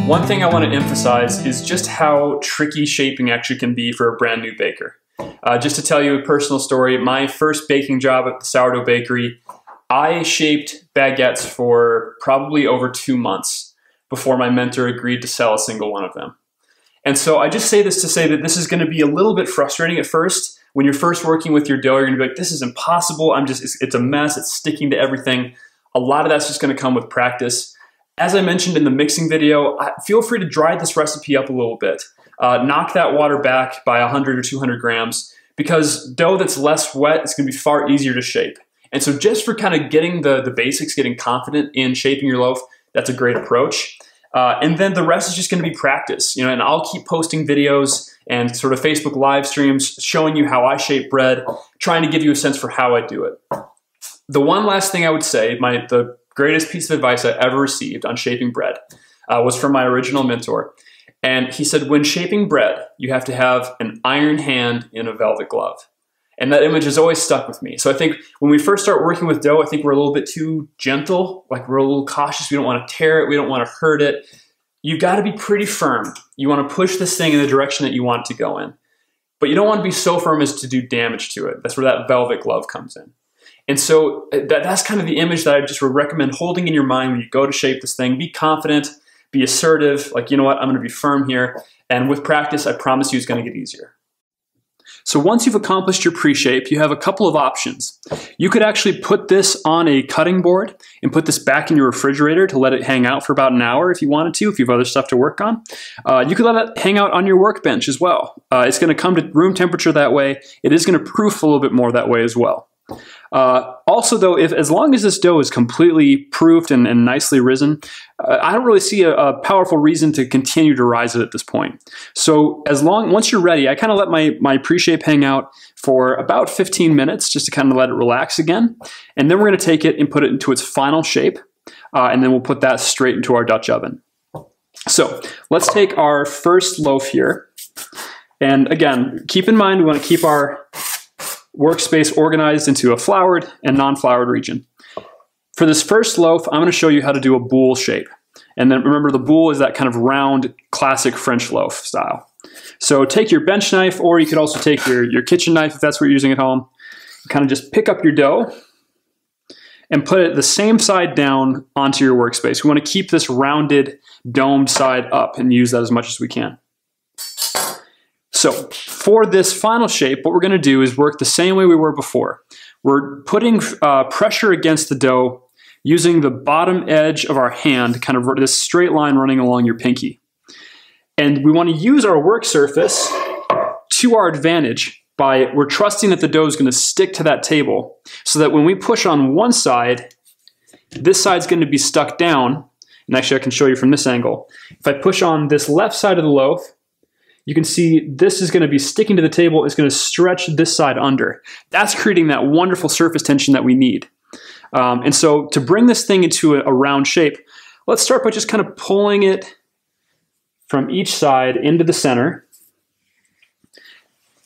One thing I want to emphasize is just how tricky shaping actually can be for a brand new baker. Just to tell you a personal story, my first baking job at the Sourdough Bakery, I shaped baguettes for probably over 2 months before my mentor agreed to sell a single one of them. And so I just say this to say that this is going to be a little bit frustrating at first. When you're first working with your dough, you're going to be like, this is impossible. It's a mess. It's sticking to everything. A lot of that's just going to come with practice. As I mentioned in the mixing video, feel free to dry this recipe up a little bit. Knock that water back by 100 or 200 grams because dough that's less wet is going to be far easier to shape. And so just for kind of getting the basics, getting confident in shaping your loaf, that's a great approach. And then the rest is just going to be practice, and I'll keep posting videos and sort of Facebook live streams showing you how I shape bread, trying to give you a sense for how I do it. The one last thing I would say, the greatest piece of advice I ever received on shaping bread was from my original mentor. And he said, when shaping bread, you have to have an iron hand in a velvet glove. And that image has always stuck with me. So I think when we first start working with dough, I think we're a little bit too gentle, like we're a little cautious. We don't want to tear it. We don't want to hurt it. You've got to be pretty firm. You want to push this thing in the direction that you want it to go in. But you don't want to be so firm as to do damage to it. That's where that velvet glove comes in. And so that's kind of the image that I just would recommend holding in your mind when you go to shape this thing. Be confident, be assertive, like, you know what, I'm going to be firm here. And with practice, I promise you it's going to get easier. So once you've accomplished your pre-shape, you have a couple of options. You could actually put this on a cutting board and put this back in your refrigerator to let it hang out for about an hour if you wanted to, if you have other stuff to work on. You could let it hang out on your workbench as well. It's going to come to room temperature that way. It is going to proof a little bit more that way as well. Also though, as long as this dough is completely proofed and nicely risen, I don't really see a powerful reason to continue to rise it at this point. So once you're ready, I kind of let my pre-shape hang out for about 15 minutes just to kind of let it relax again. And then we're going to take it and put it into its final shape. And then we'll put that straight into our Dutch oven. So let's take our first loaf here. And again, keep in mind, we want to keep our workspace organized into a floured and non-floured region. For this first loaf, I'm going to show you how to do a boule shape. And then remember, the boule is that kind of round, classic French loaf style. So take your bench knife, or you could also take your kitchen knife if that's what you're using at home. Kind of just pick up your dough and put it the same side down onto your workspace. We want to keep this rounded, domed side up and use that as much as we can. So for this final shape, what we're going to do is work the same way we were before. We're putting pressure against the dough using the bottom edge of our hand, kind of this straight line running along your pinky. And we want to use our work surface to our advantage we're trusting that the dough is going to stick to that table so that when we push on one side, this side's going to be stuck down. And actually I can show you from this angle. If I push on this left side of the loaf, you can see this is going to be sticking to the table. It's going to stretch this side under. That's creating that wonderful surface tension that we need. And so to bring this thing into a round shape, let's start by just kind of pulling it from each side into the center.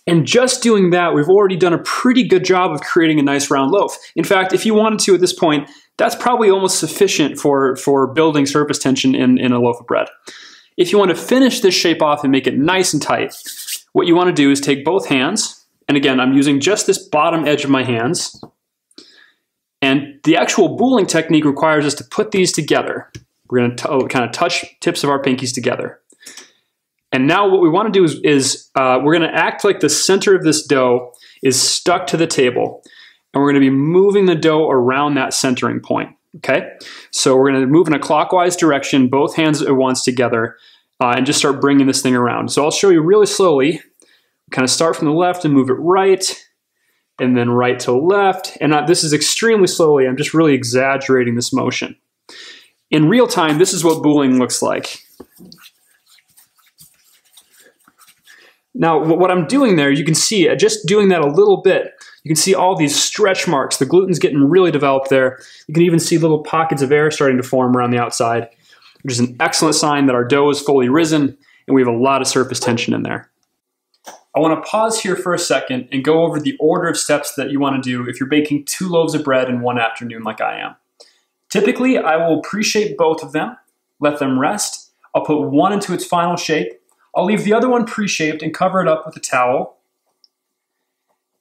And just doing that, we've already done a pretty good job of creating a nice round loaf. In fact, if you wanted to at this point, that's probably almost sufficient for building surface tension in a loaf of bread. If you want to finish this shape off and make it nice and tight, what you want to do is take both hands, and again, I'm using just this bottom edge of my hands, and the actual bouling technique requires us to put these together. We're going to kind of touch tips of our pinkies together. And now what we want to do is we're going to act like the center of this dough is stuck to the table, and we're going to be moving the dough around that centering point. Okay, so we're going to move in a clockwise direction, both hands at once together, and just start bringing this thing around. So I'll show you really slowly. Kind of start from the left and move it right, and then right to left. And this is extremely slowly. I'm just really exaggerating this motion. In real time, this is what bouling looks like. Now, what I'm doing there, you can see, just doing that a little bit, you can see all these stretch marks. The gluten's getting really developed there. You can even see little pockets of air starting to form around the outside, which is an excellent sign that our dough is fully risen and we have a lot of surface tension in there. I want to pause here for a second and go over the order of steps that you want to do if you're baking 2 loaves of bread in one afternoon like I am. Typically, I will pre-shape both of them, let them rest. I'll put one into its final shape. I'll leave the other one pre-shaped and cover it up with a towel.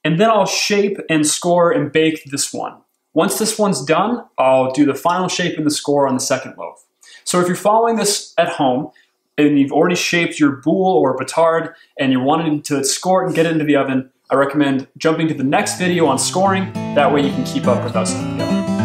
And then I'll shape and score and bake this one. Once this one's done, I'll do the final shape and the score on the second loaf. So if you're following this at home and you've already shaped your boule or batard and you're wanting to score it and get it into the oven, I recommend jumping to the next video on scoring. That way you can keep up with us on the go.